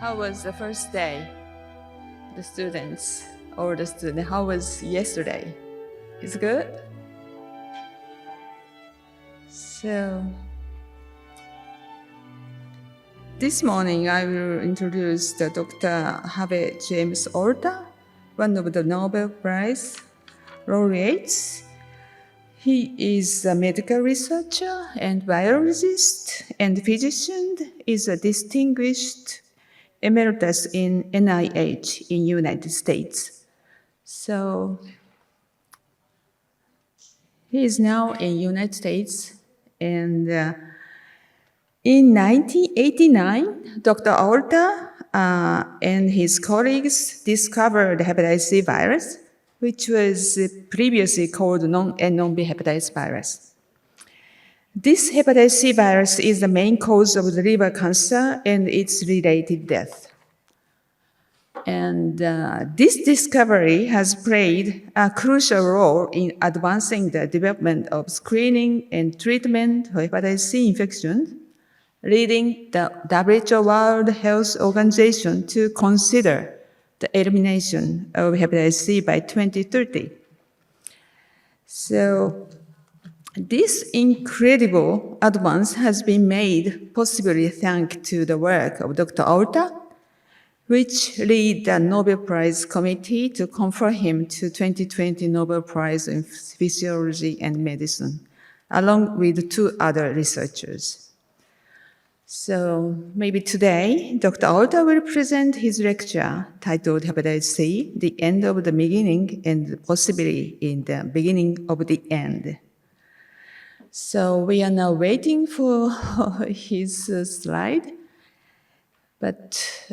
How was the first day? The students or the student, how was yesterday? Is good? So, this morning I will introduce the Dr. Harvey J. Orta, one of the Nobel Prize laureates. He is a medical researcher and biologist and physician, is a distinguished emeritus in NIH in United States. So he is now in United States, and in 1989, Dr. Orta and his colleagues discovered hepatitis C virus, which was previously called non-B hepatitis virus. This hepatitis C virus is the main cause of the liver cancer and its related death. And this discovery has played a crucial role in advancing the development of screening and treatment for hepatitis C infection, leading the WHO World Health Organization to consider the elimination of hepatitis C by 2030. So this incredible advance has been made possibly thanks to the work of Dr. Orta, which lead the Nobel Prize Committee to confer him to 2020 Nobel Prize in Physiology and Medicine, along with two other researchers. So maybe today, Dr. Orta will present his lecture titled Hepatitis C, the End of the Beginning and possibly in the Beginning of the End. So we are now waiting for his slide, but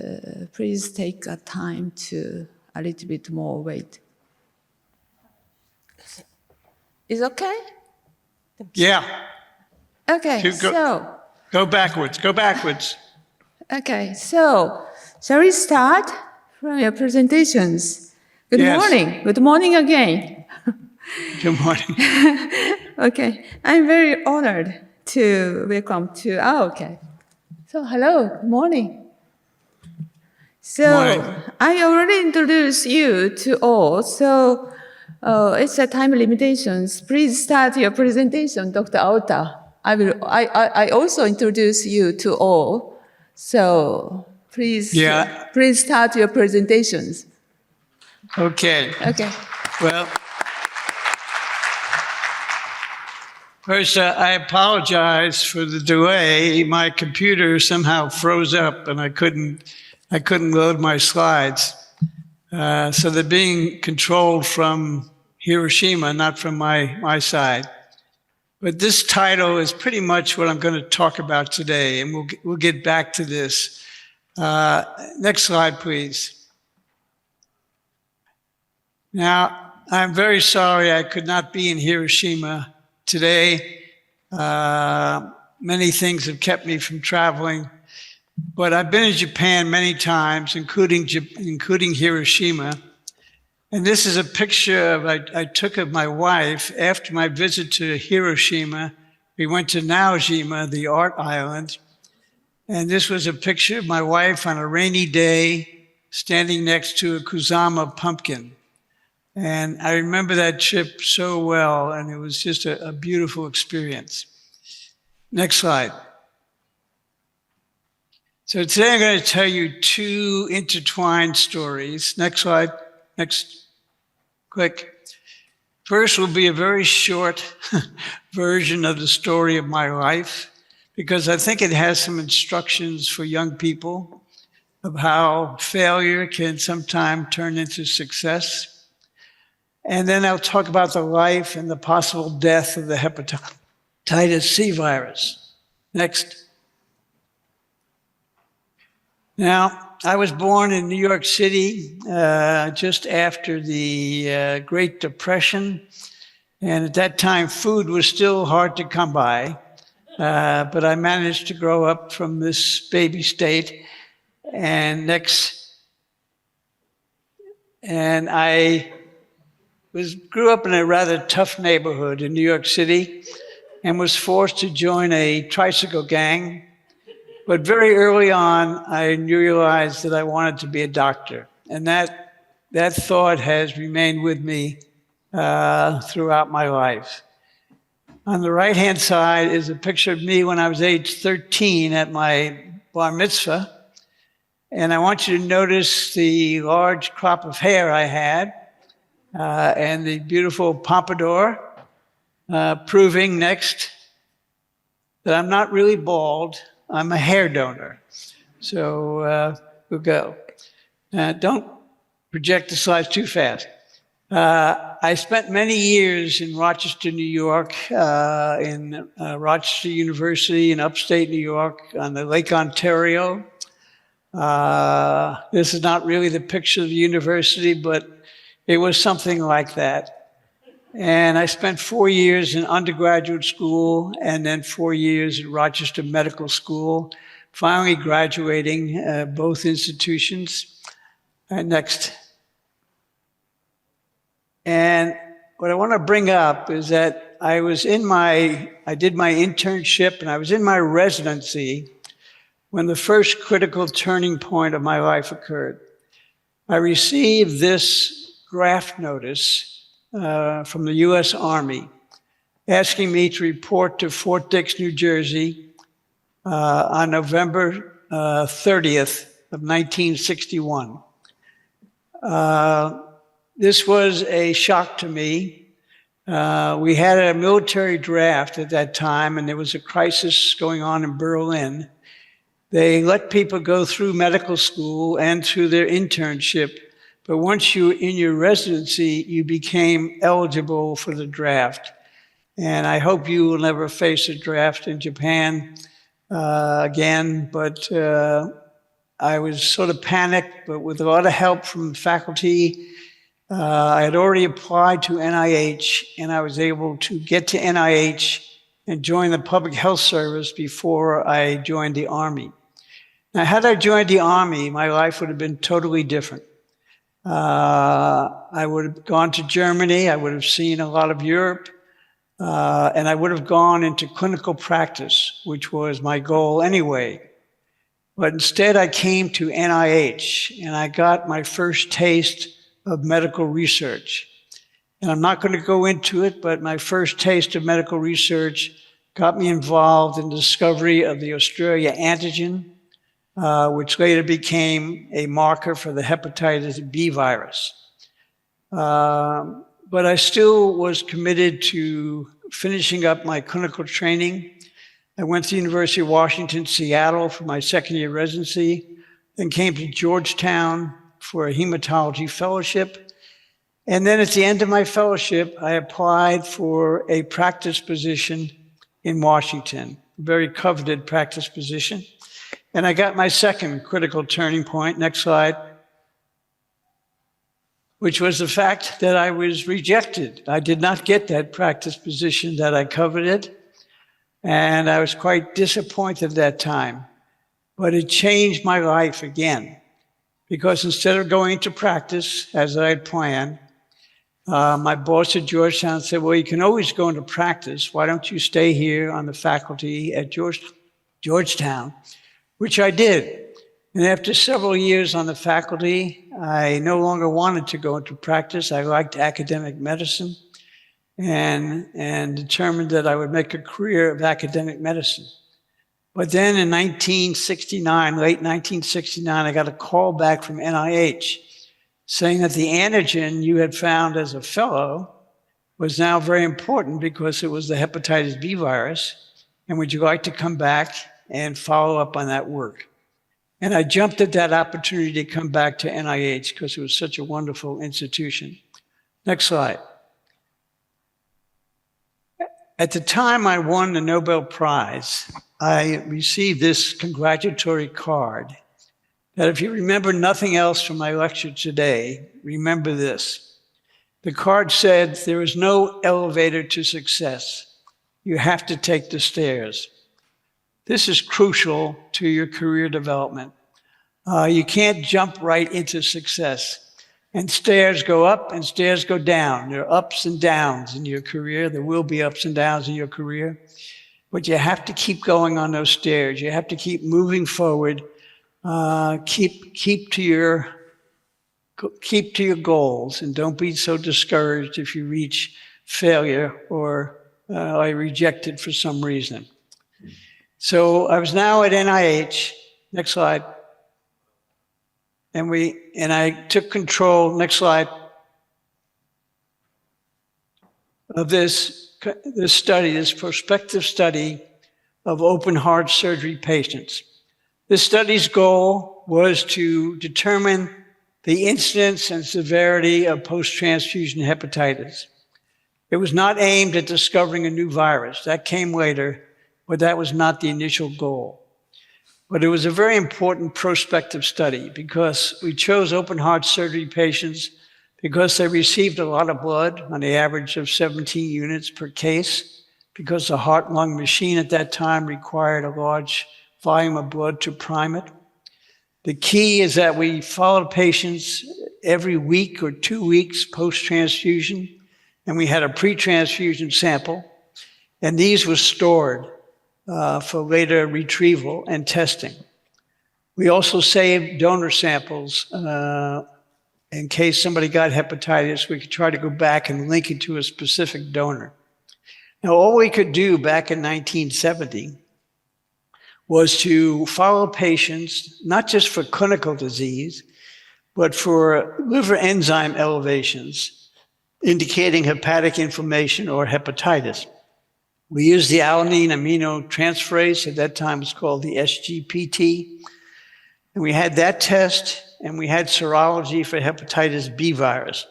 please take a time to a little bit more wait. Is okay? Yeah. Okay, Go backwards, go backwards. Okay, so shall we start from your presentations? Good morning. Good morning again. Good morning. Okay, I'm very honored to welcome to, okay. So hello, good morning. So I already introduced you to all, so it's a time limitations. Please start your presentation, Dr. Orta. I also introduce you to all, so please start your presentations. Okay. Okay. Well, first, I apologize for the delay. My computer somehow froze up, and I couldn't load my slides. So they're being controlled from Hiroshima, not from my side. But this title is pretty much what I'm going to talk about today, and we'll get back to this. Next slide, please. Now, I'm very sorry I could not be in Hiroshima today. Many things have kept me from traveling, but I've been in Japan many times, including Hiroshima. And this is a picture I took of my wife after my visit to Hiroshima. We went to Naojima, the art island. And this was a picture of my wife on a rainy day standing next to a Kusama pumpkin. And I remember that trip so well, and it was just a beautiful experience. Next slide. So today I'm going to tell you two intertwined stories. Next slide. Next, click. First will be a very short version of the story of my life, because I think it has some instructions for young people of how failure can sometimes turn into success. And then I'll talk about the life and the possible death of the hepatitis C virus. Next. Now, I was born in New York City just after the Great Depression. And at that time, food was still hard to come by. But I managed to grow up from this baby state. And I grew up in a rather tough neighborhood in New York City and was forced to join a tricycle gang But very early on, I realized that I wanted to be a doctor. And that thought has remained with me throughout my life. On the right-hand side is a picture of me when I was age 13 at my bar mitzvah. And I want you to notice the large crop of hair I had and the beautiful pompadour, proving next that I'm not really bald. I'm a hair donor. So we'll go. Don't project the slides too fast. I spent many years in Rochester, New York, in Rochester University in upstate New York on the Lake Ontario. This is not really the picture of the university, but it was something like that. And I spent 4 years in undergraduate school and then 4 years at Rochester Medical School, finally graduating both institutions. Next. And what I want to bring up is that I did my internship and I was in my residency when the first critical turning point of my life occurred. I received this draft notice from the U.S. Army asking me to report to Fort Dix, New Jersey on November 30th of 1961. This was a shock to me. We had a military draft at that time, and there was a crisis going on in Berlin. They let people go through medical school and through their internship, but once you were in your residency, you became eligible for the draft. And I hope you will never face a draft in Japan again, but I was sort of panicked, but with a lot of help from faculty, I had already applied to NIH, and I was able to get to NIH and join the public health service before I joined the Army. Now, had I joined the Army, my life would have been totally different. I would have gone to Germany, I would have seen a lot of Europe, and I would have gone into clinical practice, which was my goal anyway. But instead, I came to NIH, and I got my first taste of medical research. And I'm not going to go into it, but my first taste of medical research got me involved in the discovery of the Australia antigen, which later became a marker for the hepatitis B virus. But I still was committed to finishing up my clinical training. I went to the University of Washington, Seattle for my second year residency, then came to Georgetown for a hematology fellowship. And then at the end of my fellowship, I applied for a practice position in Washington, a very coveted practice position. And I got my second critical turning point, next slide, which was the fact that I was rejected. I did not get that practice position that I coveted, and I was quite disappointed at that time. But it changed my life again, because instead of going to practice as I had planned, my boss at Georgetown said, well, you can always go into practice. Why don't you stay here on the faculty at Georgetown? Which I did. And after several years on the faculty, I no longer wanted to go into practice. I liked academic medicine and determined that I would make a career of academic medicine. But then in 1969, late 1969, I got a call back from NIH saying that the antigen you had found as a fellow was now very important because it was the hepatitis B virus. And would you like to come back and follow up on that work? And I jumped at that opportunity to come back to NIH because it was such a wonderful institution. Next slide. At the time I won the Nobel Prize, I received this congratulatory card that if you remember nothing else from my lecture today, remember this. The card said, there is no elevator to success. You have to take the stairs. This is crucial to your career development. You can't jump right into success. And stairs go up and stairs go down. There are ups and downs in your career. There will be ups and downs in your career. but you have to keep going on those stairs. You have to keep moving forward. Keep to your goals, and don't be so discouraged if you reach failure or are rejected for some reason. So I was now at NIH. Next slide. And I took control. Next slide. Of this study, this prospective study of open heart surgery patients. This study's goal was to determine the incidence and severity of post-transfusion hepatitis. It was not aimed at discovering a new virus. That came later, but that was not the initial goal. But it was a very important prospective study because we chose open heart surgery patients because they received a lot of blood, on the average of 17 units per case, because the heart-lung machine at that time required a large volume of blood to prime it. The key is that we followed patients every week or 2 weeks post-transfusion, and we had a pre-transfusion sample, and these were stored for later retrieval and testing. We also saved donor samples in case somebody got hepatitis. We could try to go back and link it to a specific donor. Now, all we could do back in 1970 was to follow patients, not just for clinical disease, but for liver enzyme elevations, indicating hepatic inflammation or hepatitis. We used the alanine aminotransferase, at that time it was called the SGPT, and we had that test, and we had serology for hepatitis B virus.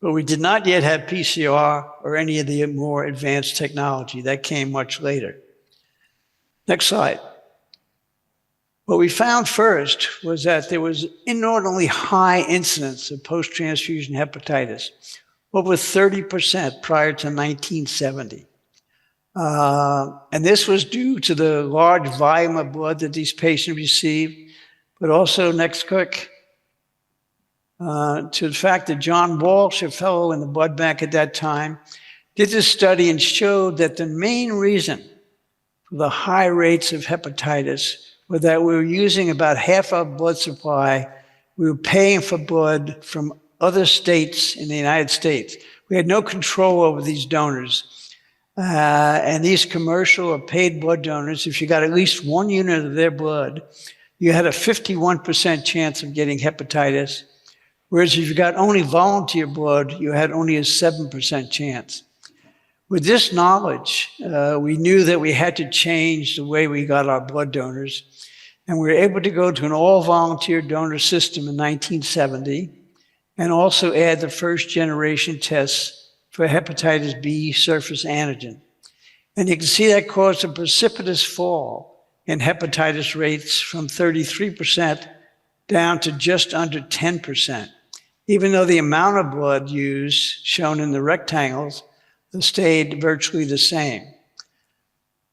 But we did not yet have PCR or any of the more advanced technology. That came much later. Next slide. What we found first was that there was inordinately high incidence of post-transfusion hepatitis, over 30% prior to 1970. And this was due to the large volume of blood that these patients received, but also, next click, to the fact that John Walsh, a fellow in the blood bank at that time, did this study and showed that the main reason for the high rates of hepatitis was that we were using about half our blood supply. We were paying for blood from other states in the United States. We had no control over these donors. And these commercial or paid blood donors, if you got at least 1 unit of their blood, you had a 51% chance of getting hepatitis. Whereas if you got only volunteer blood, you had only a 7% chance. With this knowledge, we knew that we had to change the way we got our blood donors. And we were able to go to an all-volunteer donor system in 1970 and also add the first generation tests for hepatitis B surface antigen. And you can see that caused a precipitous fall in hepatitis rates from 33% down to just under 10%, even though the amount of blood used, shown in the rectangles, stayed virtually the same.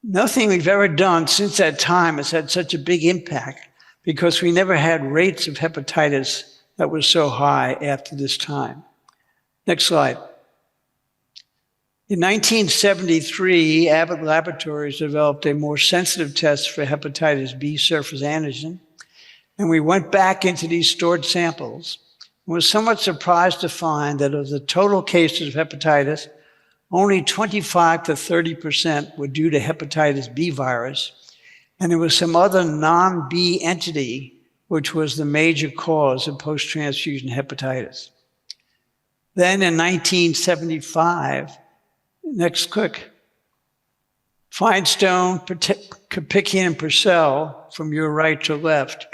Nothing we've ever done since that time has had such a big impact because we never had rates of hepatitis that were so high after this time. Next slide. In 1973, Abbott Laboratories developed a more sensitive test for hepatitis B surface antigen, and we went back into these stored samples and was somewhat surprised to find that of the total cases of hepatitis, only 25 to 30% were due to hepatitis B virus, and there was some other non-B entity which was the major cause of post-transfusion hepatitis. Then in 1975, next click, Feinstone, Kapickian, and Purcell, from your right to left,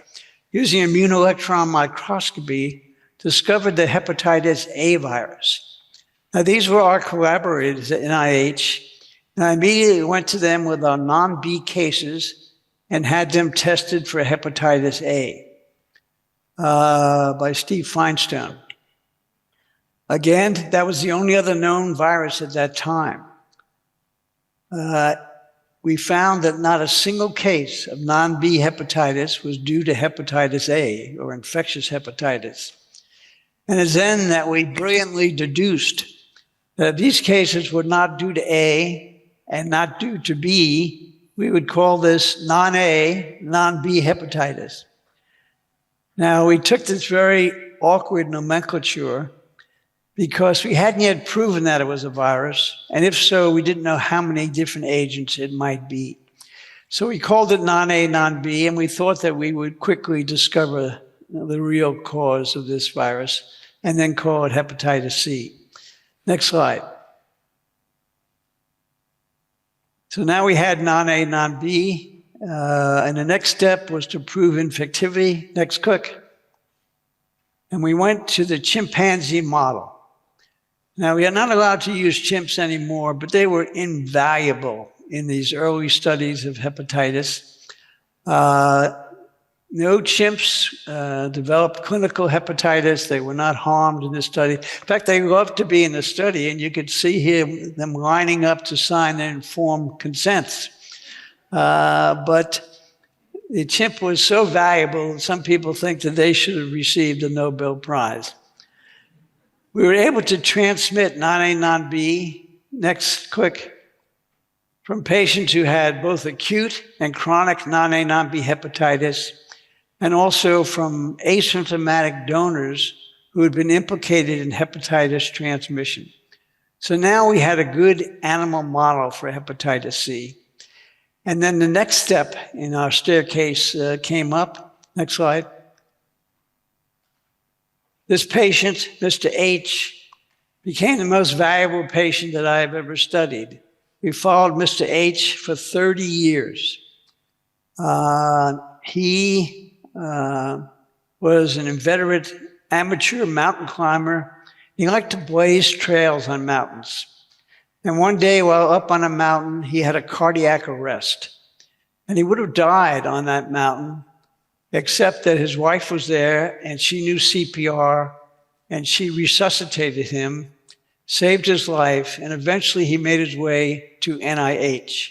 using immunoelectron microscopy, discovered the hepatitis A virus. Now, these were our collaborators at NIH, and I immediately went to them with our non-B cases and had them tested for hepatitis A by Steve Feinstone. Again, that was the only other known virus at that time. We found that not a single case of non-B hepatitis was due to hepatitis A or infectious hepatitis. And it's then that we brilliantly deduced that these cases were not due to A and not due to B, we would call this non-A, non-B hepatitis. Now, we took this very awkward nomenclature because we hadn't yet proven that it was a virus, and if so, we didn't know how many different agents it might be. So we called it non-A, non-B, and we thought that we would quickly discover the real cause of this virus and then call it hepatitis C. Next slide. So now we had non-A, non-B, and the next step was to prove infectivity. Next click. And we went to the chimpanzee model. Now, we are not allowed to use chimps anymore, but they were invaluable in these early studies of hepatitis. No chimps developed clinical hepatitis. They were not harmed in this study. In fact, they loved to be in the study, and you could see here them lining up to sign their informed consents. But the chimp was so valuable, some people think that they should have received a Nobel Prize. We were able to transmit non-A, non-B, next click, from patients who had both acute and chronic non-A, non-B hepatitis, and also from asymptomatic donors who had been implicated in hepatitis transmission. So now we had a good animal model for hepatitis C. And then the next step in our staircase came up. Next slide. This patient, Mr. H, became the most valuable patient that I have ever studied. We followed Mr. H for 30 years. He was an inveterate amateur mountain climber. He liked to blaze trails on mountains. And one day while up on a mountain, he had a cardiac arrest. And he would have died on that mountain, except that his wife was there and she knew CPR and she resuscitated him, saved his life, and eventually he made his way to NIH.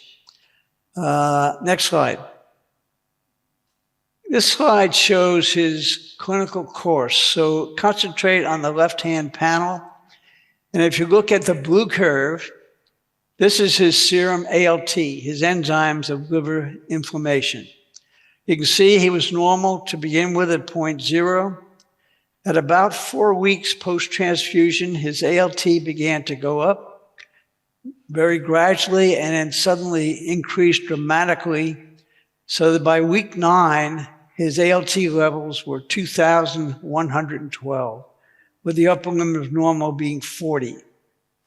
Next slide. This slide shows his clinical course. So concentrate on the left-hand panel. And if you look at the blue curve, this is his serum ALT, his enzymes of liver inflammation. You can see he was normal to begin with at 0.0. At about 4 weeks post-transfusion, his ALT began to go up very gradually and then suddenly increased dramatically, so that by week 9, his ALT levels were 2,112, with the upper limit of normal being 40.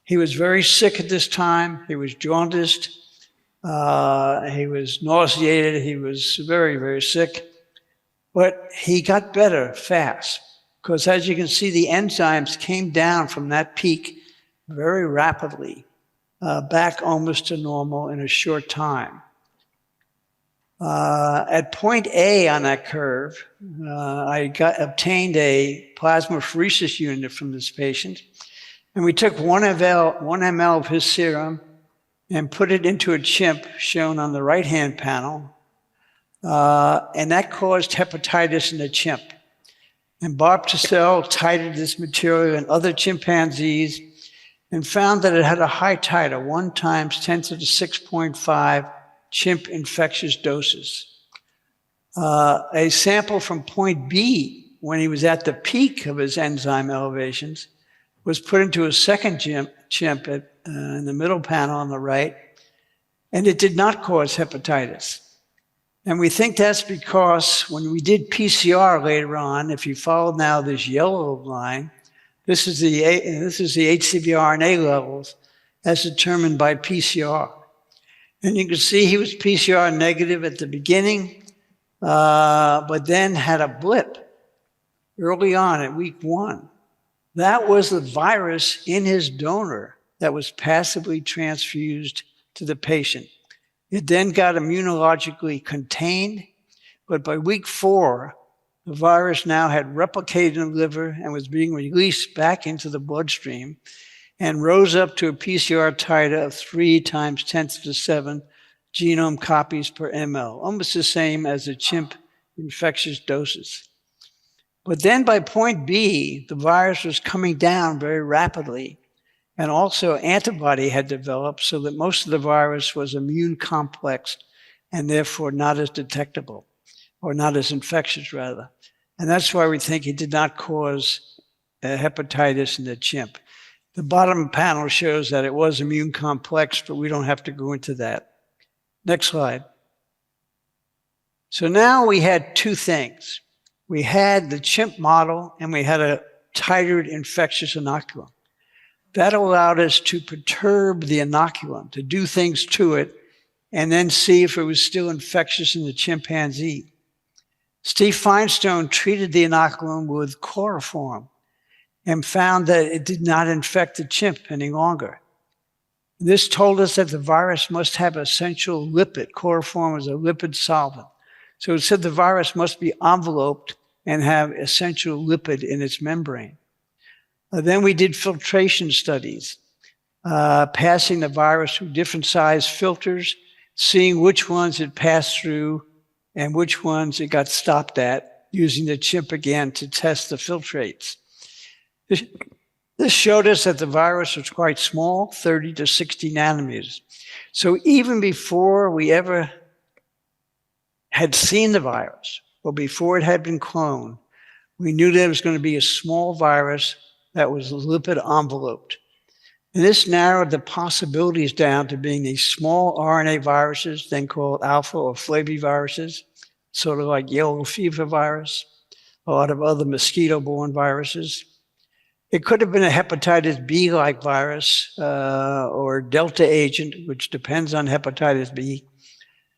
He was very sick at this time. He was jaundiced. He was nauseated. He was very, very sick. But he got better fast because, as you can see, the enzymes came down from that peak very rapidly, back almost to normal in a short time. At point A on that curve, I obtained a plasmapheresis unit from this patient. And we took 1 ml of his serum and put it into a chimp shown on the right-hand panel. And that caused hepatitis in the chimp. And Bob Tassell titered this material in other chimpanzees and found that it had a high titer, 1 × 10⁶.5 chimp infectious doses. A sample from point B, when he was at the peak of his enzyme elevations, was put into a second chimp in the middle panel on the right, and it did not cause hepatitis. And we think that's because when we did PCR later on, if you follow now this yellow line, this is the HCV RNA levels as determined by PCR. And you can see he was PCR negative at the beginning, but then had a blip early on at week 1. That was the virus in his donor that was passively transfused to the patient. It then got immunologically contained, but by week 4, the virus now had replicated in the liver and was being released back into the bloodstream and rose up to a PCR titer of 3 × 10⁶ genome copies per ml, almost the same as the chimp infectious doses. But then by point B, the virus was coming down very rapidly, and also antibody had developed so that most of the virus was immune complex and therefore not as detectable, or not as infectious rather. And that's why we think it did not cause hepatitis in the chimp. The bottom panel shows that it was immune complex, but we don't have to go into that. Next slide. So now we had two things. We had the chimp model and we had a titered infectious inoculum. That allowed us to perturb the inoculum, to do things to it, and then see if it was still infectious in the chimpanzee. Steve Feinstein treated the inoculum with chloroform and found that it did not infect the chimp any longer. This told us that the virus must have essential lipid. Chloroform is a lipid solvent. So it said the virus must be enveloped and have essential lipid in its membrane. Then we did filtration studies, passing the virus through different size filters, seeing which ones it passed through and which ones it got stopped at, using the chimp again to test the filtrates. This showed us that the virus was quite small, 30 to 60 nanometers. So even before we ever had seen the virus, or before it had been cloned, we knew that it was going to be a small virus that was lipid enveloped. And this narrowed the possibilities down to being these small RNA viruses, then called alpha or flaviviruses, sort of like yellow fever virus, a lot of other mosquito-borne viruses. It could have been a hepatitis B-like virus or delta agent, which depends on hepatitis B.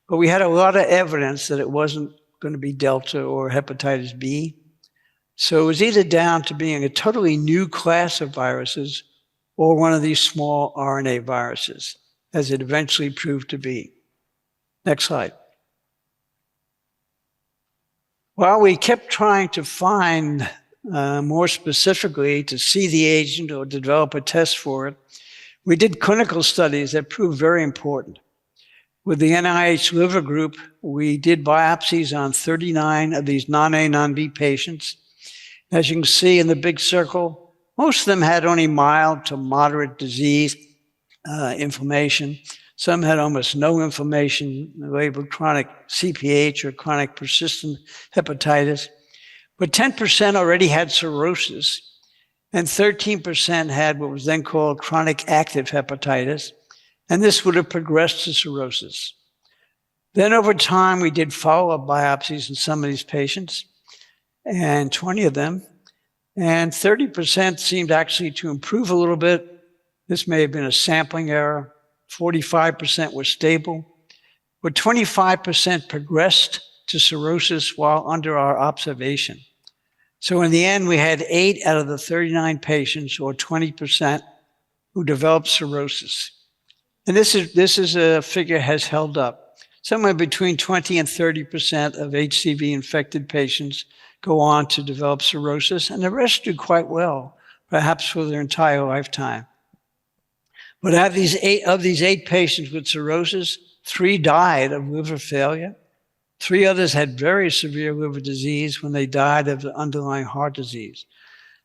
But we had a lot of evidence that it wasn't going to be delta or hepatitis B. So it was either down to being a totally new class of viruses or one of these small RNA viruses, as it eventually proved to be. Next slide. While we kept trying to find more specifically to see the agent or develop a test for it, we did clinical studies that proved very important. With the NIH liver group, we did biopsies on 39 of these non-A, non-B patients. As you can see in the big circle, most of them had only mild to moderate disease, inflammation. Some had almost no inflammation, labeled chronic CPH or chronic persistent hepatitis. But 10% already had cirrhosis, and 13% had what was then called chronic active hepatitis, and this would have progressed to cirrhosis. Then over time, we did follow-up biopsies in some of these patients, and 20 of them, and 30% seemed actually to improve a little bit. This may have been a sampling error. 45% were stable, but 25% progressed to cirrhosis while under our observation. So in the end, we had 8 out of the 39 patients, or 20%, who developed cirrhosis. And this is a figure has held up. Somewhere between 20 and 30% of HCV-infected patients go on to develop cirrhosis, and the rest do quite well, perhaps for their entire lifetime. But of these 8 patients with cirrhosis, 3 died of liver failure. 3 others had very severe liver disease when they died of the underlying heart disease.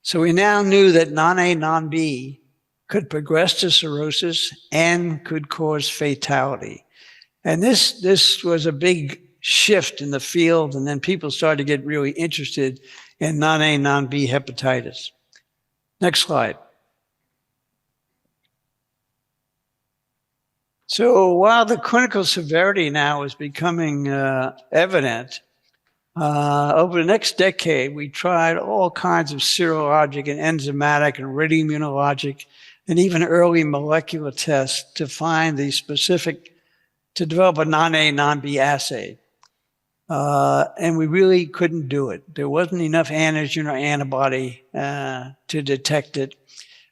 So we now knew that non-A, non-B could progress to cirrhosis and could cause fatality. And this was a big shift in the field, and then people started to get really interested in non-A, non-B hepatitis. Next slide. So while the clinical severity now is becoming evident, over the next decade, we tried all kinds of serologic and enzymatic and radioimmunologic and even early molecular tests to find the specific, to develop a non-A, non-B assay. And we really couldn't do it. There wasn't enough antigen or antibody to detect it.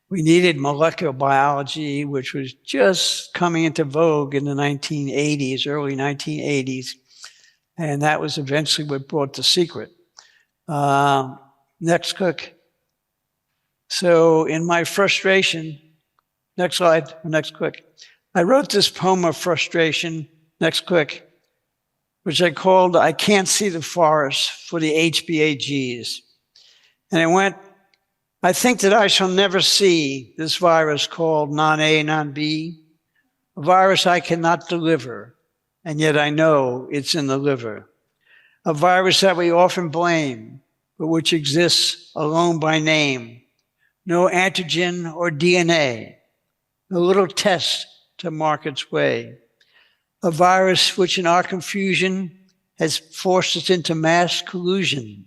We needed molecular biology, which was just coming into vogue in the 1980s, early 1980s. And that was eventually what brought the secret. Next click. So in my frustration, next slide, next click. I wrote this poem of frustration, next click, which I called I Can't See the Forest for the HBAGs. And it went, I think that I shall never see this virus called non-A, non-B, a virus I cannot deliver, and yet I know it's in the liver. A virus that we often blame, but which exists alone by name. No antigen or DNA, no little test to mark its way. A virus which in our confusion has forced us into mass collusion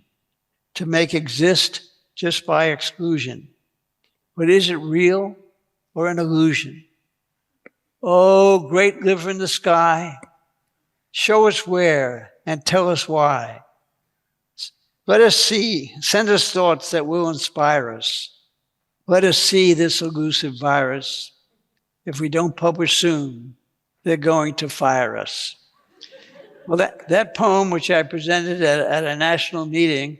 to make exist just by exclusion. But is it real or an illusion? Oh, great liver in the sky, show us where and tell us why. Let us see, send us thoughts that will inspire us. Let us see this elusive virus. If we don't publish soon, they're going to fire us. Well, that poem, which I presented at a national meeting,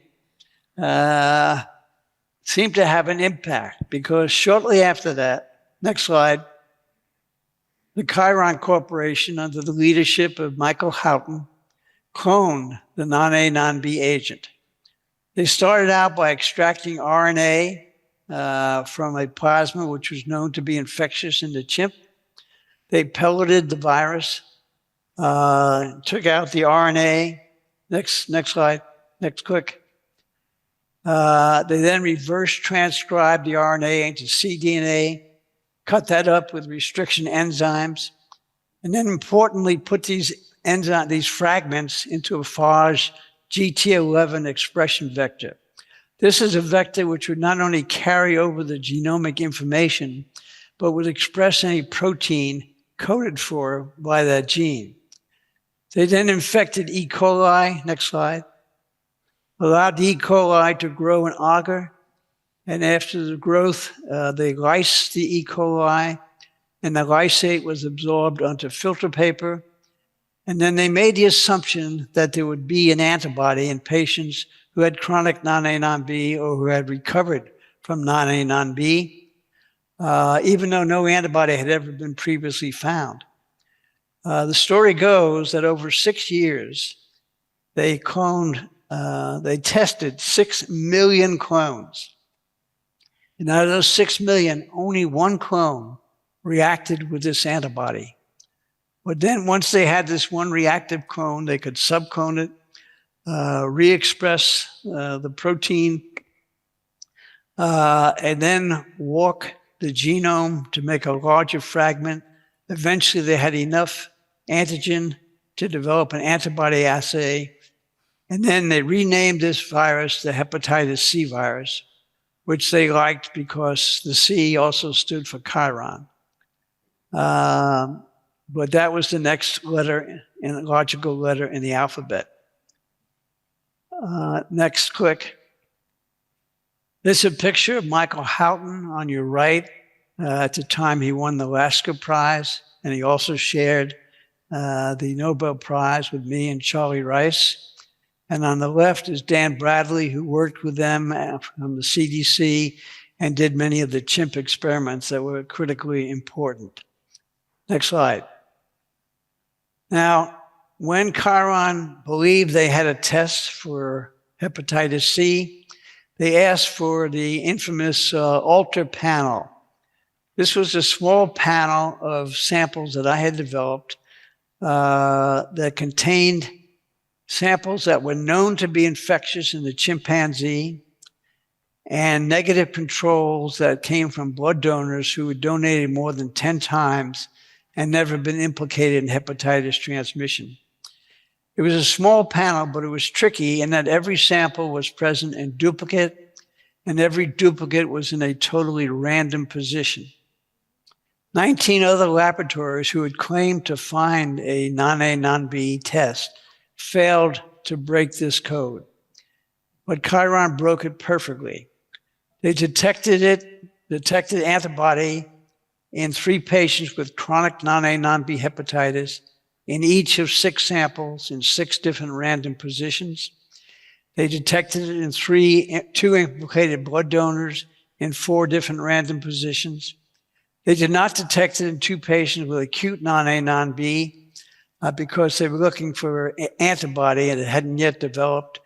seemed to have an impact because shortly after that, next slide, the Chiron Corporation, under the leadership of Michael Houghton, cloned the non-A, non-B agent. They started out by extracting RNA from a plasma which was known to be infectious in the chimp. They pelleted the virus, took out the RNA. Next slide, next click. They then reverse transcribed the RNA into cDNA, cut that up with restriction enzymes, and then importantly put these fragments into a phage GT11 expression vector. This is a vector which would not only carry over the genomic information, but would express any protein coded for by that gene. They then infected E. coli, next slide, allowed E. coli to grow in agar, and after the growth, they lysed the E. coli, and the lysate was absorbed onto filter paper. And then they made the assumption that there would be an antibody in patients who had chronic non-A, non-B, or who had recovered from non-A, non-B, even though no antibody had ever been previously found. The story goes that over 6 years, they tested 6 million clones. And out of those 6 million, only one clone reacted with this antibody. But then once they had this one reactive clone, they could subclone it, re-express the protein, and then walk the genome to make a larger fragment. Eventually, they had enough antigen to develop an antibody assay. And then they renamed this virus the hepatitis C virus, which they liked because the C also stood for Chiron. But that was the next letter, logical letter in the alphabet. Next click. This is a picture of Michael Houghton on your right. At the time he won the Lasker Prize, and he also shared the Nobel Prize with me and Charlie Rice. And on the left is Dan Bradley, who worked with them from the CDC and did many of the chimp experiments that were critically important. Next slide. Now, when Chiron believed they had a test for hepatitis C, they asked for the infamous Alter panel. This was a small panel of samples that I had developed that contained samples that were known to be infectious in the chimpanzee and negative controls that came from blood donors who had donated more than 10 times and never been implicated in hepatitis transmission. It was a small panel, but it was tricky in that every sample was present in duplicate, and every duplicate was in a totally random position. 19 other laboratories who had claimed to find a non-A, non-B test failed to break this code. But Chiron broke it perfectly. They detected antibody in 3 patients with chronic non-A, non-B hepatitis in each of 6 samples in 6 different random positions. They detected it in 2 implicated blood donors in 4 different random positions. They did not detect it in 2 patients with acute non-A, non-B because they were looking for antibody and it hadn't yet developed.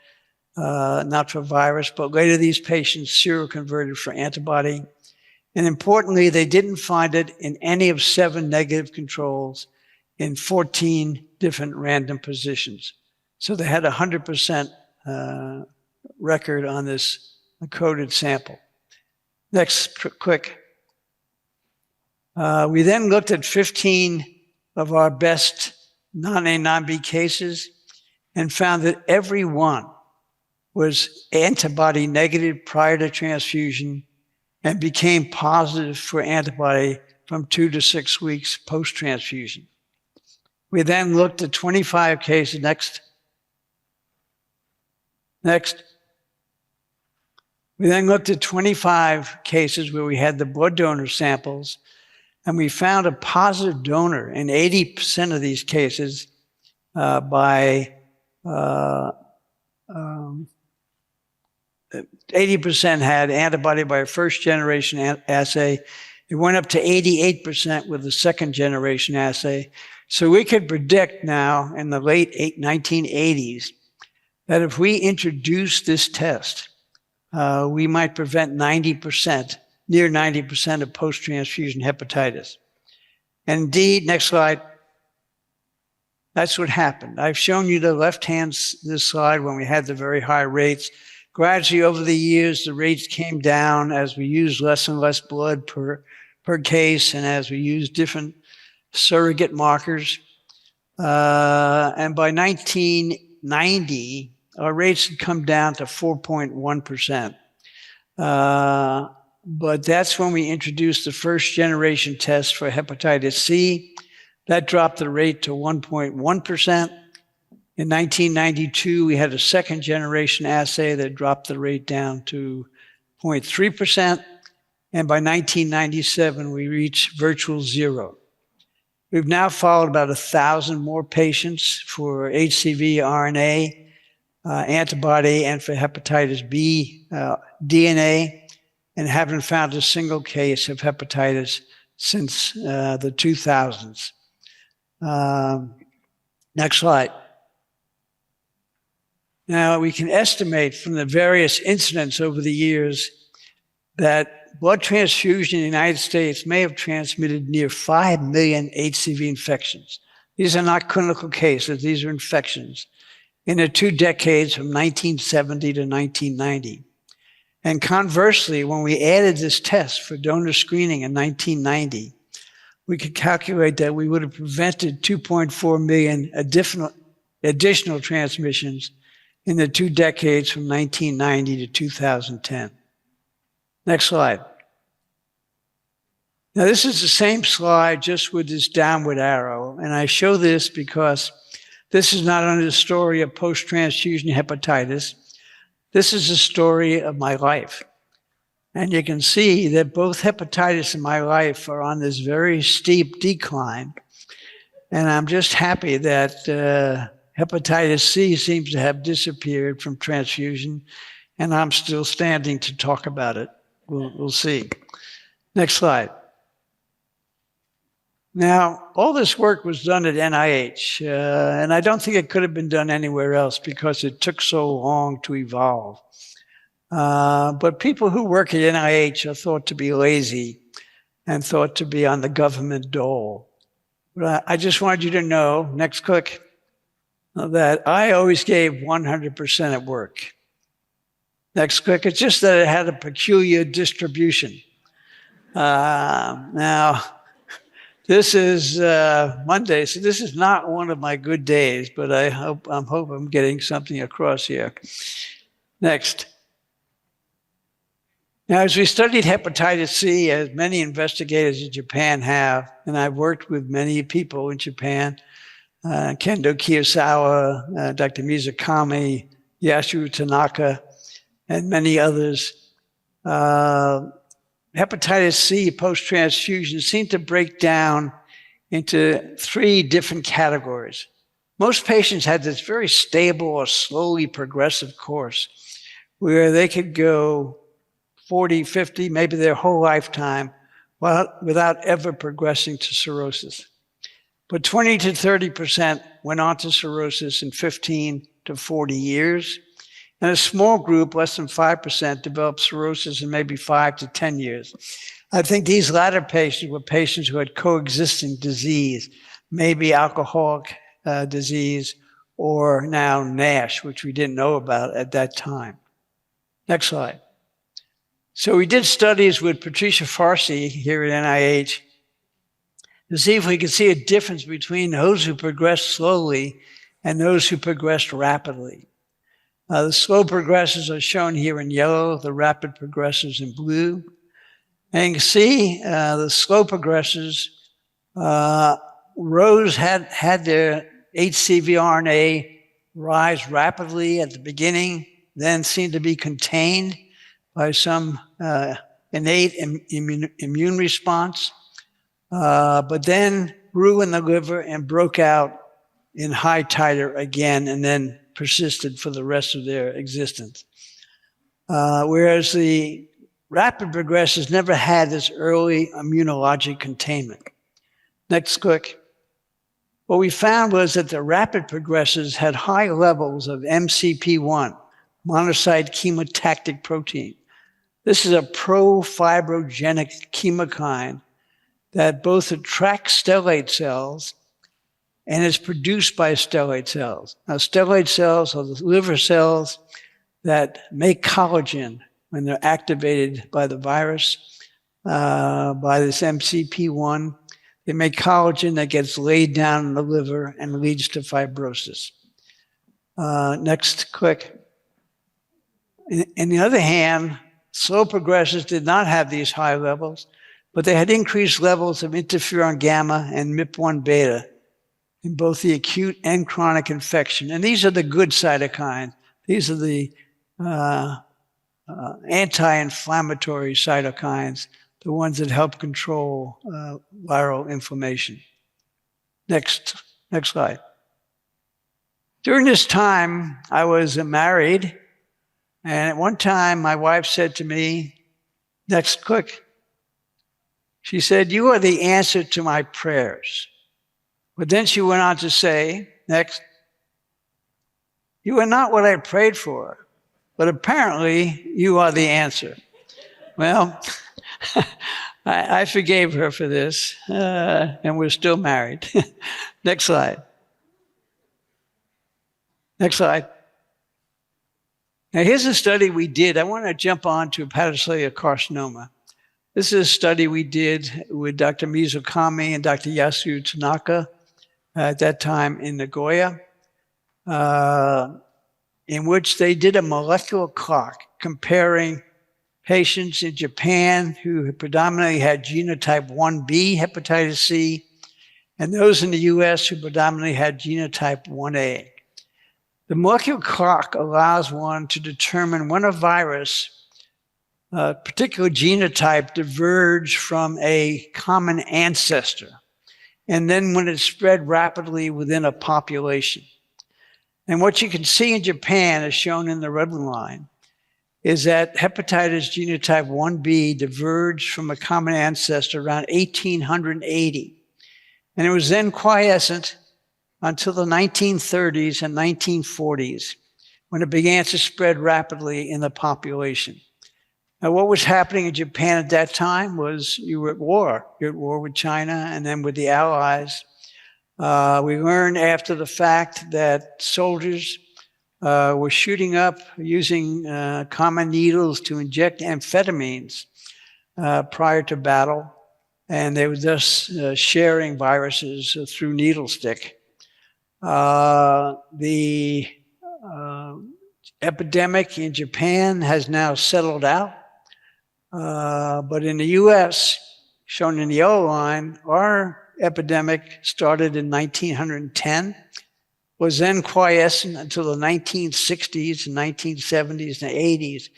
not for virus, but later these patients seroconverted for antibody. And importantly, they didn't find it in any of 7 negative controls in 14 different random positions. So they had 100% record on this coded sample. Next, quick. We then looked at 15 of our best non-A, non-B cases and found that every one was antibody negative prior to transfusion and became positive for antibody from 2 to 6 weeks post-transfusion. We then looked at 25 cases. Next. We then looked at 25 cases where we had the blood donor samples, and we found a positive donor in 80% of these cases by 80% had antibody by a first-generation assay. It went up to 88% with the second-generation assay. So we could predict now in the late 1980s that if we introduce this test, we might prevent 90%, near 90% of post-transfusion hepatitis. And indeed, next slide, that's what happened. I've shown you the left-hand, this slide when we had the very high rates. Gradually over the years, the rates came down as we used less and less blood per case and as we used different surrogate markers. And by 1990, our rates had come down to 4.1%. But that's when we introduced the first generation test for hepatitis C. That dropped the rate to 1.1%. In 1992, we had a second generation assay that dropped the rate down to 0.3%. And by 1997, we reached virtual zero. We've now followed about 1,000 more patients for HCV RNA, antibody, and for hepatitis B DNA, and haven't found a single case of hepatitis since the 2000s. Next slide. Now, we can estimate from the various incidents over the years that blood transfusion in the United States may have transmitted near 5 million HCV infections. These are not clinical cases, these are infections in the 2 decades from 1970 to 1990. And conversely, when we added this test for donor screening in 1990, we could calculate that we would have prevented 2.4 million additional transmissions in the 2 decades from 1990 to 2010. Next slide. Now, this is the same slide, just with this downward arrow. And I show this because this is not only the story of post-transfusion hepatitis. This is the story of my life. And you can see that both hepatitis and my life are on this very steep decline. And I'm just happy that hepatitis C seems to have disappeared from transfusion, and I'm still standing to talk about it. We'll see. Next slide. Now, all this work was done at NIH, and I don't think it could have been done anywhere else because it took so long to evolve. But people who work at NIH are thought to be lazy and thought to be on the government dole. But I just wanted you to know, next click, that I always gave 100% at work. Next click, it's just that it had a peculiar distribution. Now, this is Monday, so this is not one of my good days, but I hope I'm getting something across here. Next. Now, as we studied hepatitis C, as many investigators in Japan have, and I've worked with many people in Japan, Kendo Kiyosawa, Dr. Mizukami, Yasuo Tanaka, and many others, hepatitis C post-transfusion seemed to break down into 3 different categories. Most patients had this very stable or slowly progressive course where they could go 40, 50, maybe their whole lifetime without ever progressing to cirrhosis. But 20 to 30% went on to cirrhosis in 15 to 40 years. And a small group, less than 5%, developed cirrhosis in maybe 5 to 10 years. I think these latter patients were patients who had coexisting disease, maybe alcoholic disease, or now NASH, which we didn't know about at that time. Next slide. So we did studies with Patricia Farsi here at NIH to see if we could see a difference between those who progressed slowly and those who progressed rapidly. The slow progressors are shown here in yellow, the rapid progressors in blue. And you can see the slow progressors had their HCV RNA rise rapidly at the beginning, then seemed to be contained by some innate immune response, but then grew in the liver and broke out in high titer again, and then persisted for the rest of their existence. Whereas the rapid progressors never had this early immunologic containment. Next click. What we found was that the rapid progressors had high levels of MCP1, monocyte chemotactic protein. This is a pro-fibrogenic chemokine that both attracts stellate cells and is produced by stellate cells. Now, stellate cells are the liver cells that make collagen when they're activated by the virus, by this MCP1. They make collagen that gets laid down in the liver and leads to fibrosis. Next click. On the other hand, slow progressors did not have these high levels, but they had increased levels of interferon gamma and MIP1 beta in both the acute and chronic infection. And these are the good cytokines. These are the anti-inflammatory cytokines, the ones that help control viral inflammation. Next slide. During this time, I was married, and at one time my wife said to me, next click, she said, "You are the answer to my prayers." But then she went on to say, next, "You are not what I prayed for, but apparently you are the answer." Well, I forgave her for this, and we're still married. Next slide. Next slide. Now here's a study we did. I want to jump on to hepatocellular carcinoma. This is a study we did with Dr. Mizukami and Dr. Yasu Tanaka at that time in Nagoya, in which they did a molecular clock comparing patients in Japan who predominantly had genotype 1b hepatitis C and those in the US who predominantly had genotype 1a. The molecular clock allows one to determine when a virus, a particular genotype, diverged from a common ancestor, and then when it spread rapidly within a population. And what you can see in Japan, as shown in the red line, is that hepatitis genotype 1b diverged from a common ancestor around 1880. And it was then quiescent until the 1930s and 1940s, when it began to spread rapidly in the population. Now, what was happening in Japan at that time was you were at war. You're at war with China and then with the Allies. We learned after the fact that soldiers were shooting up using common needles to inject amphetamines prior to battle, and they were thus sharing viruses through needle stick. The epidemic in Japan has now settled out, but in the US, shown in the yellow line, our epidemic started in 1910, was then quiescent until the 1960s and 1970s and 80s,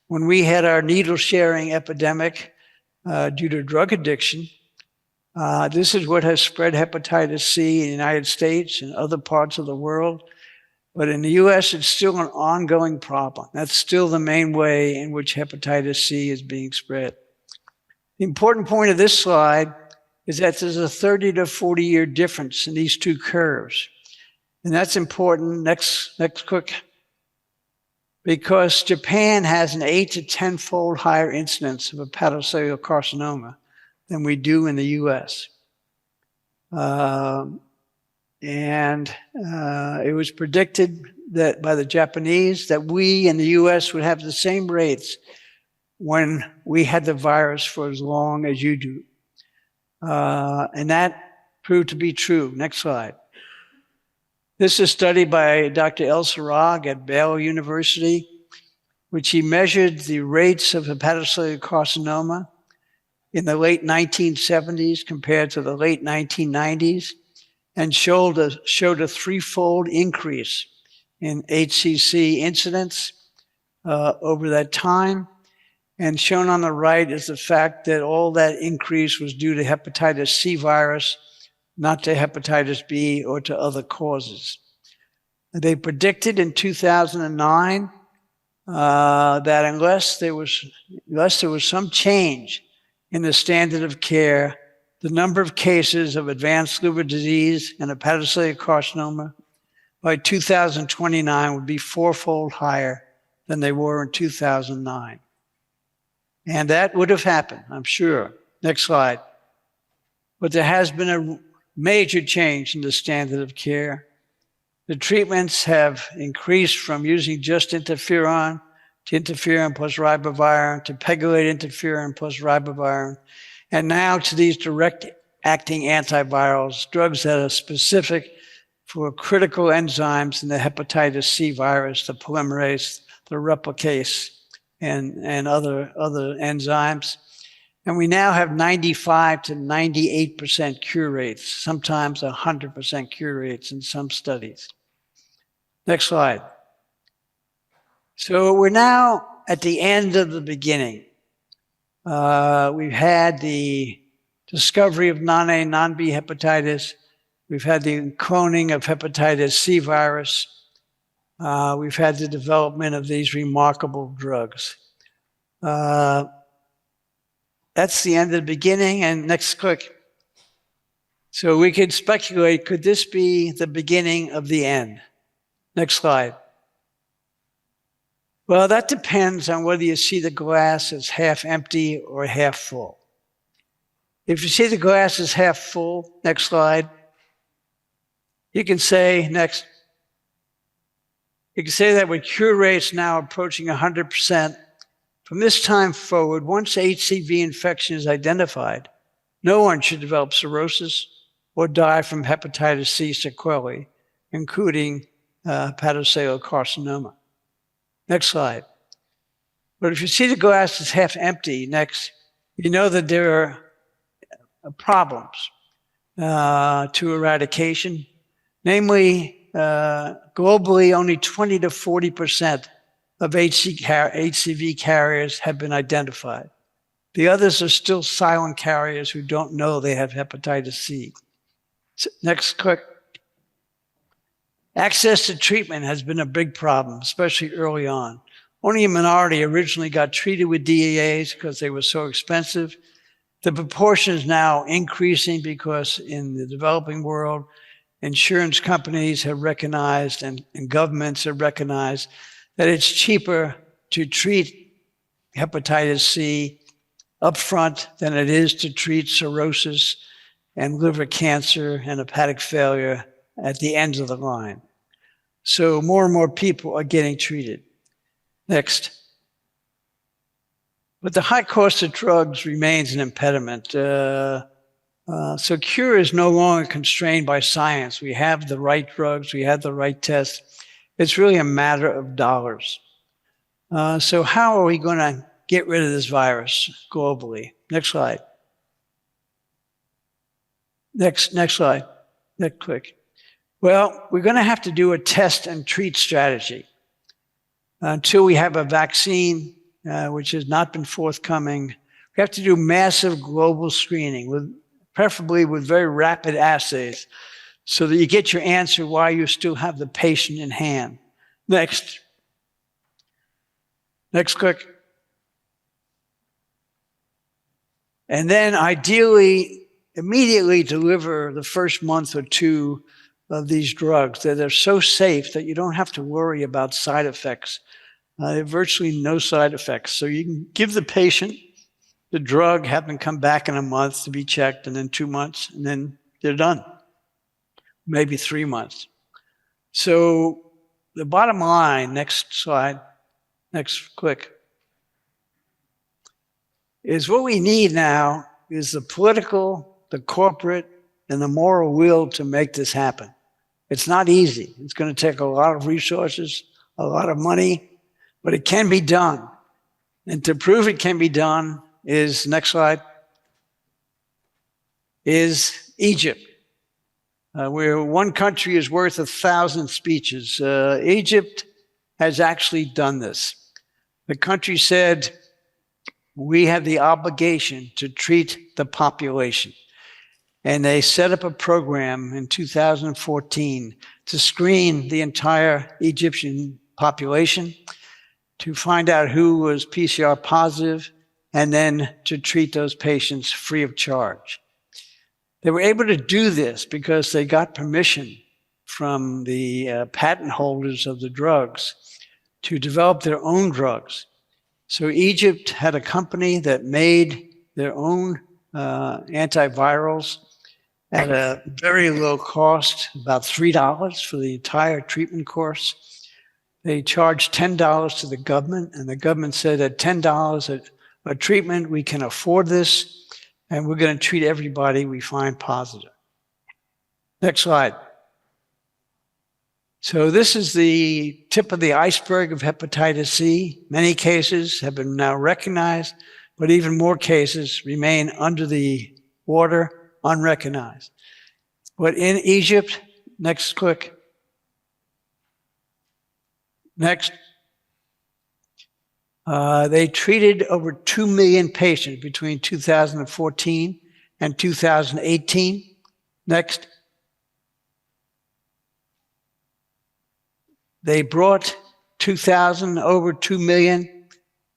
when we had our needle-sharing epidemic due to drug addiction. This is what has spread hepatitis C in the United States and other parts of the world. But in the US, it's still an ongoing problem. That's still the main way in which hepatitis C is being spread. The important point of this slide is that there's a 30 to 40-year difference in these two curves. And that's important. Next quick. because Japan has an 8 to 10-fold higher incidence of hepatocellular carcinoma than we do in the US. It was predicted that by the Japanese that we in the US would have the same rates when we had the virus for as long as you do. And that proved to be true. Next slide. This is a study by Dr. El Sarrag at Baylor University, which he measured the rates of hepatocellular carcinoma in the late 1970s compared to the late 1990s, and showed a threefold increase in HCC incidence over that time. And shown on the right is the fact that all that increase was due to hepatitis C virus, not to hepatitis B or to other causes. They predicted in 2009 that unless there was some change in the standard of care, the number of cases of advanced liver disease and hepatocellular carcinoma by 2029 would be fourfold higher than they were in 2009. And that would have happened, I'm sure. Next slide. But there has been a major change in the standard of care. The treatments have increased from using just interferon to interferon plus ribavirin to pegylated interferon plus ribavirin, and now to these direct-acting antivirals, drugs that are specific for critical enzymes in the hepatitis C virus, the polymerase, the replicase, and other enzymes. And we now have 95 to 98% cure rates, sometimes 100% cure rates in some studies. Next slide. So we're now at the end of the beginning. We've had the discovery of non-A, non-B hepatitis. We've had the cloning of hepatitis C virus. We've had the development of these remarkable drugs. That's the end of the beginning. And next click. So we could speculate, could this be the beginning of the end? Next slide. Well, that depends on whether you see the glass as half empty or half full. If you see the glass as half full, next slide, you can say next. You can say that with cure rates now approaching 100%, from this time forward, once HCV infection is identified, no one should develop cirrhosis or die from hepatitis C sequelae, including hepatocellular carcinoma. Next slide. But if you see the glass as half empty, next, you know that there are problems to eradication. Namely, globally, only 20 to 40% of HCV carriers have been identified. The others are still silent carriers who don't know they have hepatitis C. Next click. Access to treatment has been a big problem, especially early on. Only a minority originally got treated with DAAs because they were so expensive. The proportion is now increasing because in the developing world, insurance companies have recognized and governments have recognized that it's cheaper to treat hepatitis C upfront than it is to treat cirrhosis and liver cancer and hepatic failure at the ends of the line. So more and more people are getting treated. Next. But the high cost of drugs remains an impediment. So cure is no longer constrained by science. We have the right drugs, we have the right tests. It's really a matter of dollars. So how are we going to get rid of this virus globally? Next slide. Next slide. Next click. Well, we're going to have to do a test and treat strategy until we have a vaccine, which has not been forthcoming. We have to do massive global screening, preferably with very rapid assays, so that you get your answer while you still have the patient in hand. Next. Next click. And then ideally, immediately deliver the first month or two of these drugs that are so safe that you don't have to worry about side effects virtually no side effects. So you can give the patient the drug, have them come back in a month to be checked, and then 2 months, and then they're done. Maybe 3 months. So the bottom line, next slide, next click, is what we need now is the political, the corporate, and the moral will to make this happen. It's not easy. It's going to take a lot of resources, a lot of money, but it can be done. And to prove it can be done is, next slide, is Egypt. Where one country is worth 1,000 speeches. Egypt has actually done this. The country said, we have the obligation to treat the population. And they set up a program in 2014 to screen the entire Egyptian population, to find out who was PCR positive, and then to treat those patients free of charge. They were able to do this because they got permission from the patent holders of the drugs to develop their own drugs. So Egypt had a company that made their own antivirals at a very low cost, about $3 for the entire treatment course. They charged $10 to the government, and the government said at $10 a treatment, we can afford this, and we're going to treat everybody we find positive. Next slide. So this is the tip of the iceberg of hepatitis C. Many cases have been now recognized, but even more cases remain under the water, unrecognized. But in Egypt, next click. Next. They treated over 2 million patients between 2014 and 2018. Next. They brought over 2 million,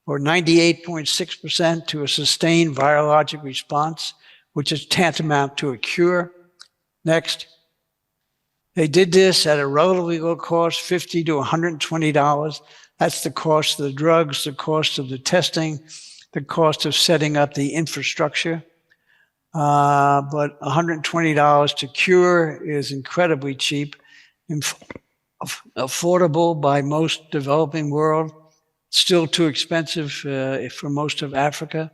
or 98.6%, to a sustained virologic response, which is tantamount to a cure. Next. They did this at a relatively low cost, $50 to $120. That's the cost of the drugs, the cost of the testing, the cost of setting up the infrastructure. But $120 to cure is incredibly cheap, affordable by most developing world, still too expensive for most of Africa.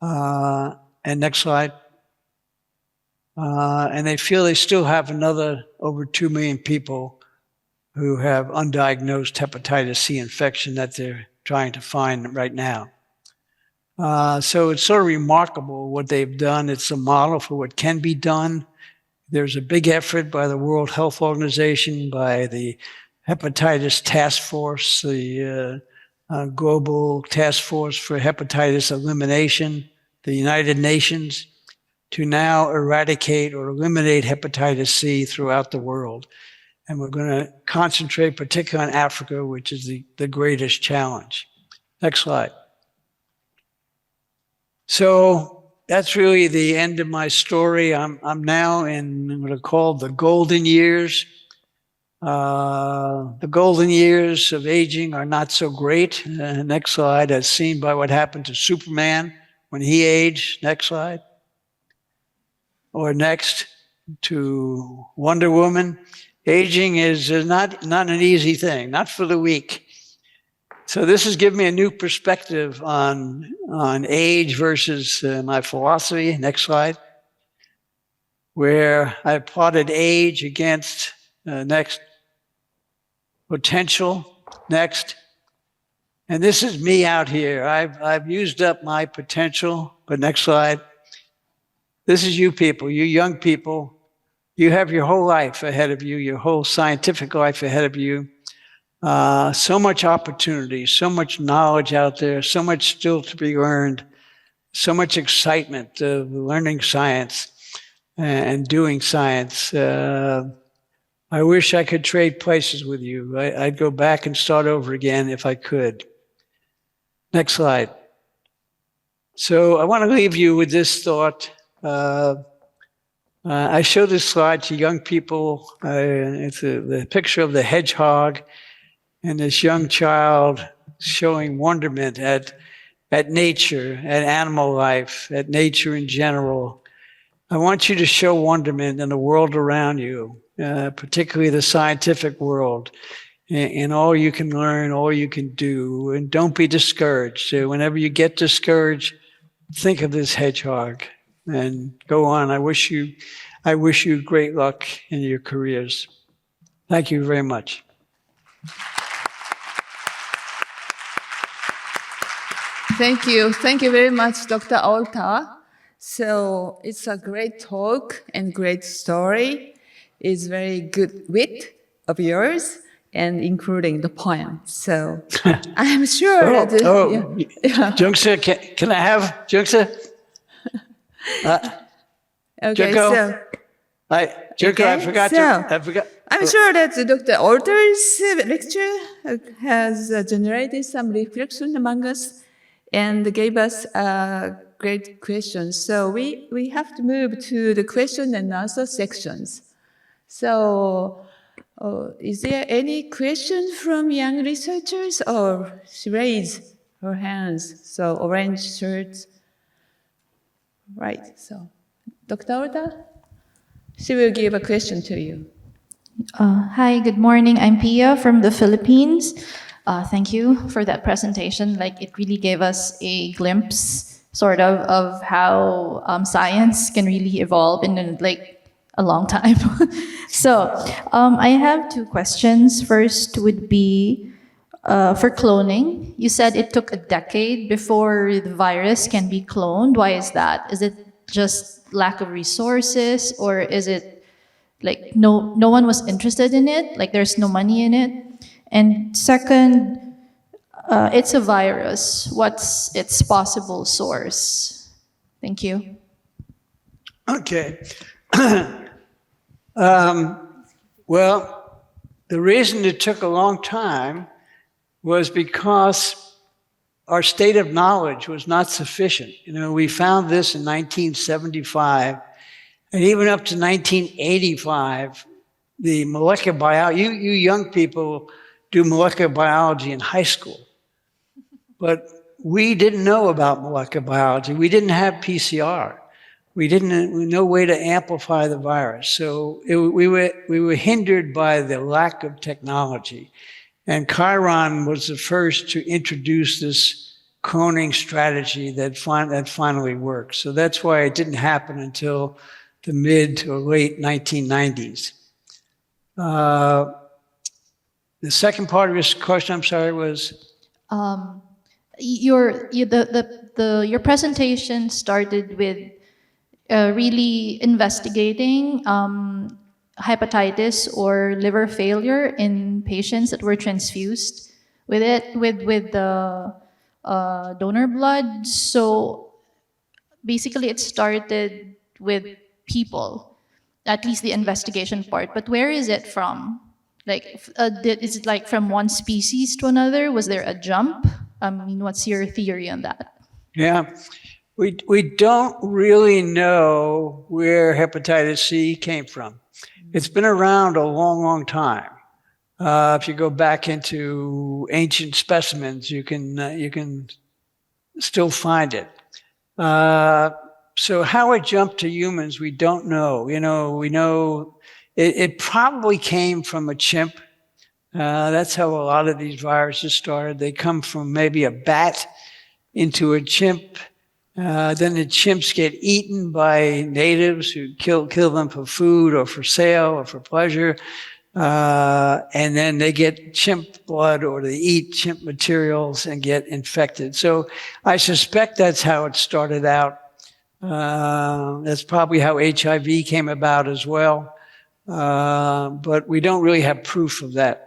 And next slide. And they feel they still have another over 2 million people who have undiagnosed hepatitis C infection that they're trying to find right now. So it's sort of remarkable what they've done. It's a model for what can be done. There's a big effort by the World Health Organization, by the Hepatitis Task Force, the Global Task Force for Hepatitis Elimination, the United Nations, to now eradicate or eliminate hepatitis C throughout the world. And we're going to concentrate particularly on Africa, which is the greatest challenge. Next slide. So that's really the end of my story. I'm now in what are called the golden years. The golden years of aging are not so great. Next slide, as seen by what happened to Superman when he aged. Next slide. Or next to Wonder Woman. Aging is not an easy thing, not for the weak. So this has given me a new perspective on age versus my philosophy. Next slide. Where I plotted age against next potential. Next. And this is me out here. I've used up my potential. But next slide. This is you people, you young people. You have your whole life ahead of you, your whole scientific life ahead of you. So much opportunity, so much knowledge out there, so much still to be learned, so much excitement of learning science and doing science. I wish I could trade places with you. I'd go back and start over again if I could. Next slide. So I want to leave you with this thought. I show this slide to young people. It's the picture of the hedgehog. and this young child showing wonderment at nature, at animal life, at nature in general. I want you to show wonderment in the world around you, particularly the scientific world, in all you can learn, all you can do, and don't be discouraged. So whenever you get discouraged, think of this hedgehog and go on. I wish you great luck in your careers. Thank you very much. Thank you. Thank you very much, Dr. Alta. So it's a great talk and great story. It's very good wit of yours, and including the poem. So I'm sure that... Jungsa, can I have Jungsa? Okay, Junko? so... Junko, I forgot to... I'm sure that Dr. Alta's lecture has generated some reflection among us and gave us great questions. So we have to move to the question and answer sections. So is there any question from young researchers? Or she raised her hands. So orange shirts. Right, so Dr. Alta, she will give a question to you. Hi, good morning. I'm Pia from the Philippines. Thank you for that presentation. Like, it really gave us a glimpse, sort of how science can really evolve in like a long time. So, I have two questions. First would be for cloning. You said it took a decade before the virus can be cloned. Why is that? Is it just lack of resources, or is it like no one was interested in it, like there's no money in it? And second, it's a virus. What's its possible source? Thank you. Okay. Well, the reason it took a long time was because our state of knowledge was not sufficient. You know, we found this in 1975, and even up to 1985, the molecular biology, you young people do molecular biology in high school, but we didn't know about molecular biology. We didn't have PCR. We no way to amplify the virus. So we were hindered by the lack of technology. And Chiron was the first to introduce this cloning strategy that finally worked. So that's why it didn't happen until the mid or late 1990s. The second part of your question, I'm sorry, was? Your presentation started with really investigating hepatitis or liver failure in patients that were transfused with the donor blood. So basically, it started with people, at least the investigation part. But where is it from? Like, is it like from one species to another? Was there a jump? I mean, what's your theory on that? Yeah, we don't really know where hepatitis C came from. It's been around a long, long time. If you go back into ancient specimens, you can still find it. So how it jumped to humans, we don't know. You know, we know it probably came from a chimp. That's how a lot of these viruses started. They come from maybe a bat into a chimp. Then the chimps get eaten by natives who kill them for food or for sale or for pleasure. And then they get chimp blood, or they eat chimp materials and get infected. So I suspect that's how it started out. That's probably how HIV came about as well. But we don't really have proof of that.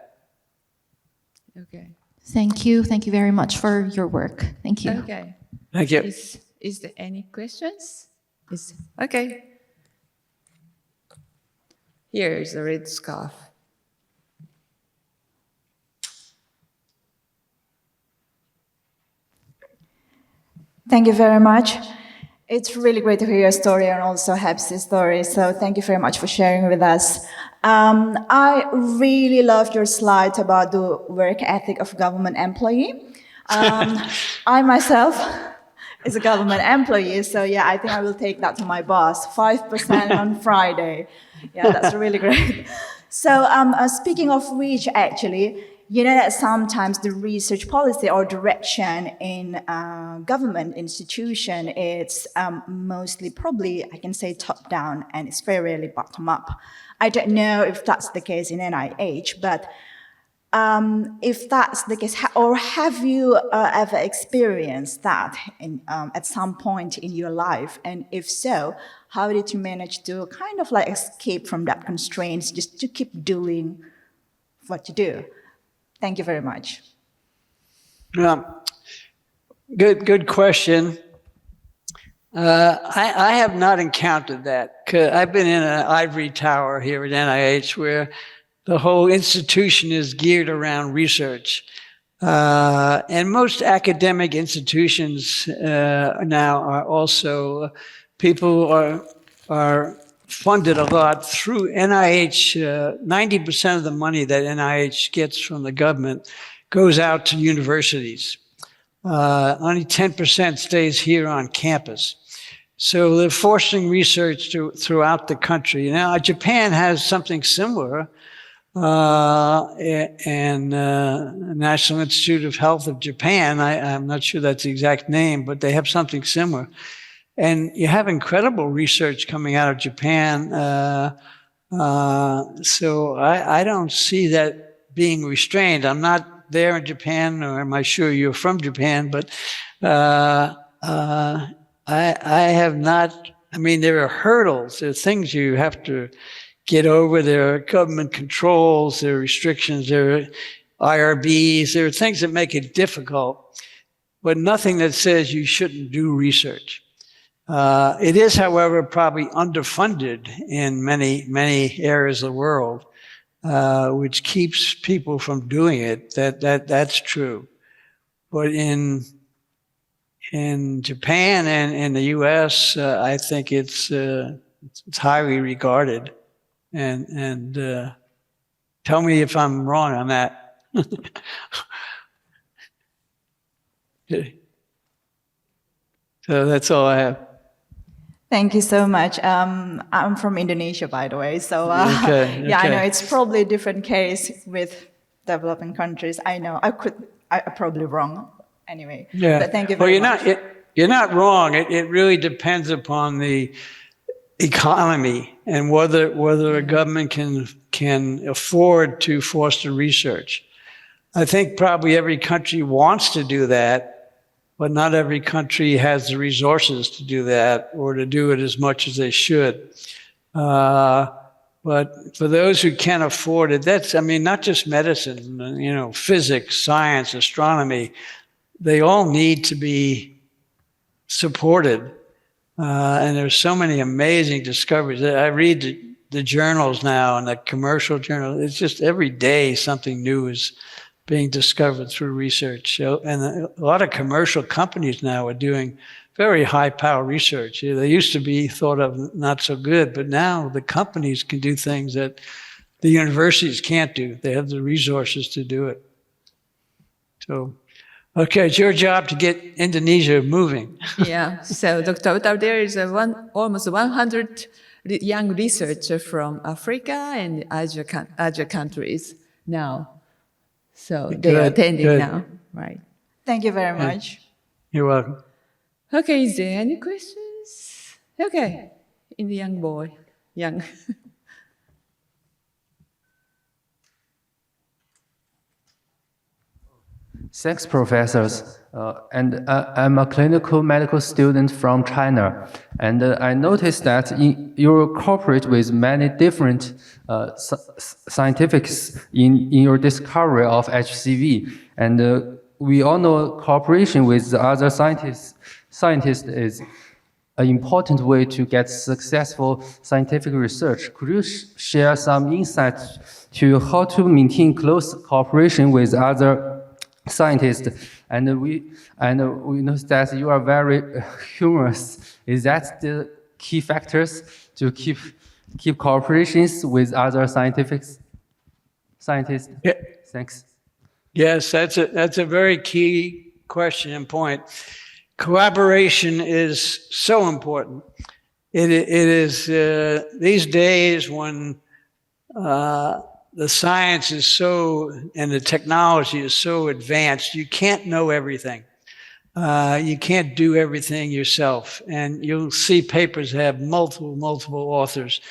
Okay. Thank you. Thank you very much for your work. Thank you. Okay. Thank you. Is there any questions? Okay. Here is the red scarf. Thank you very much. It's really great to hear your story and also Hepsi's story. So thank you very much for sharing with us. I really loved your slides about the work ethic of government employee. I myself is a government employee, so yeah, I think I will take that to my boss. 5% on Friday. Yeah, that's really great. So speaking of which, actually, you know that sometimes the research policy or direction in government institution, it's mostly probably, I can say, top-down, and it's very rarely bottom-up. I don't know if that's the case in NIH, but if that's the case, or have you ever experienced that at some point in your life? And if so, how did you manage to kind of like escape from that constraints just to keep doing what you do? Thank you very much. Good question. I have not encountered that. 'Cause I've been in an ivory tower here at NIH where the whole institution is geared around research. And most academic institutions now are also, people are funded a lot through NIH. 90% of the money that NIH gets from the government goes out to universities. Only 10% stays here on campus. So they're forcing research throughout the country. Now, Japan has something similar, and National Institute of Health of Japan, I'm not sure that's the exact name, but they have something similar. And you have incredible research coming out of Japan. So I don't see that being restrained. I'm not there in Japan, or am I sure you're from Japan, but I have not, I mean, there are hurdles, there are things you have to get over, there are government controls, there are restrictions, there are IRBs, there are things that make it difficult, but nothing that says you shouldn't do research. It is, however, probably underfunded in many areas of the world, which keeps people from doing it. That's true. But in Japan and in the U.S., I think it's highly regarded. And tell me if I'm wrong on that. Okay. So that's all I have. Thank you so much. I'm from Indonesia, by the way. So yeah, I know it's probably a different case with developing countries. I know I'm probably wrong anyway. Yeah. But thank you very much. You're not wrong. It really depends upon the economy and whether a government can afford to foster research. I think probably every country wants to do that, but not every country has the resources to do that or to do it as much as they should. But for those who can afford it, that's, I mean, not just medicine, you know, physics, science, astronomy, they all need to be supported. And there's so many amazing discoveries. I read the journals now and the commercial journals. It's just every day something new is being discovered through research. So, and a lot of commercial companies now are doing very high-power research. They used to be thought of not so good, but now the companies can do things that the universities can't do. They have the resources to do it. So, okay, it's your job to get Indonesia moving. Yeah, so Dr. Uta, there is almost 100 young researchers from Africa and Asia countries now. So they are attending now, right? Thank you very much. You're welcome. Okay, is there any questions? Okay, in the young boy, young. Thanks, professors. I'm a clinical medical student from China, and I noticed that you cooperate with many different scientifics in your discovery of HCV. And we all know cooperation with the other scientists is an important way to get successful scientific research. Could you share some insights to how to maintain close cooperation with other scientists? And we know that you are very humorous. Is that the key factors to keep keep cooperations with other scientists? Yeah. Thanks. Yes, that's a very key question and point. Collaboration is so important. It is these days when the science is so and the technology is so advanced, you can't know everything. You can't do everything yourself, and you'll see papers that have multiple authors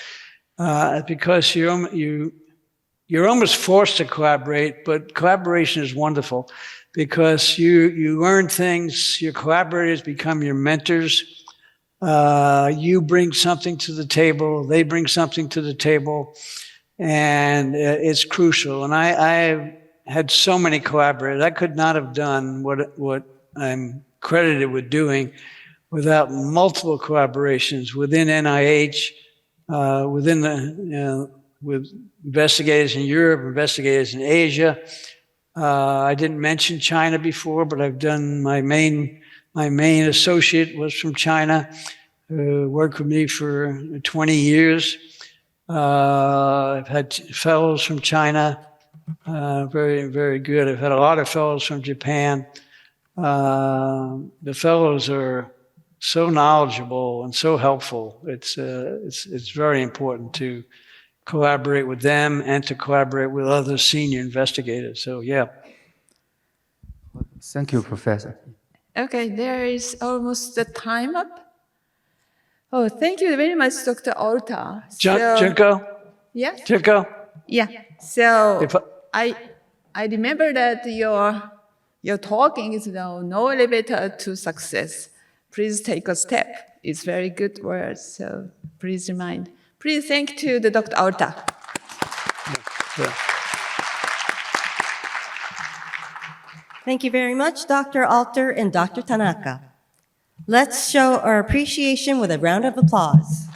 because you're almost forced to collaborate. But collaboration is wonderful because you learn things. Your collaborators become your mentors. You bring something to the table. They bring something to the table, and it's crucial. And I had so many collaborators. I could not have done what I'm credited with doing without multiple collaborations within NIH, with investigators in Europe, investigators in Asia. I didn't mention China before, but I've done my main associate was from China, worked with me for 20 years. I've had fellows from China, very, very good. I've had a lot of fellows from Japan. The fellows are so knowledgeable and so helpful. It's very important to collaborate with them and to collaborate with other senior investigators. So, yeah. Thank you, Professor. Okay, there is almost the time up. Oh, thank you very much, Dr. Orta. Junko? Yeah? Junko? Yeah. So If I remember that your talking is no elevator to success. Please take a step. It's very good words. So please remind. Please thank to the Dr. Orta. Yeah. Thank you very much, Dr. Alter and Dr. Tanaka. Let's show our appreciation with a round of applause.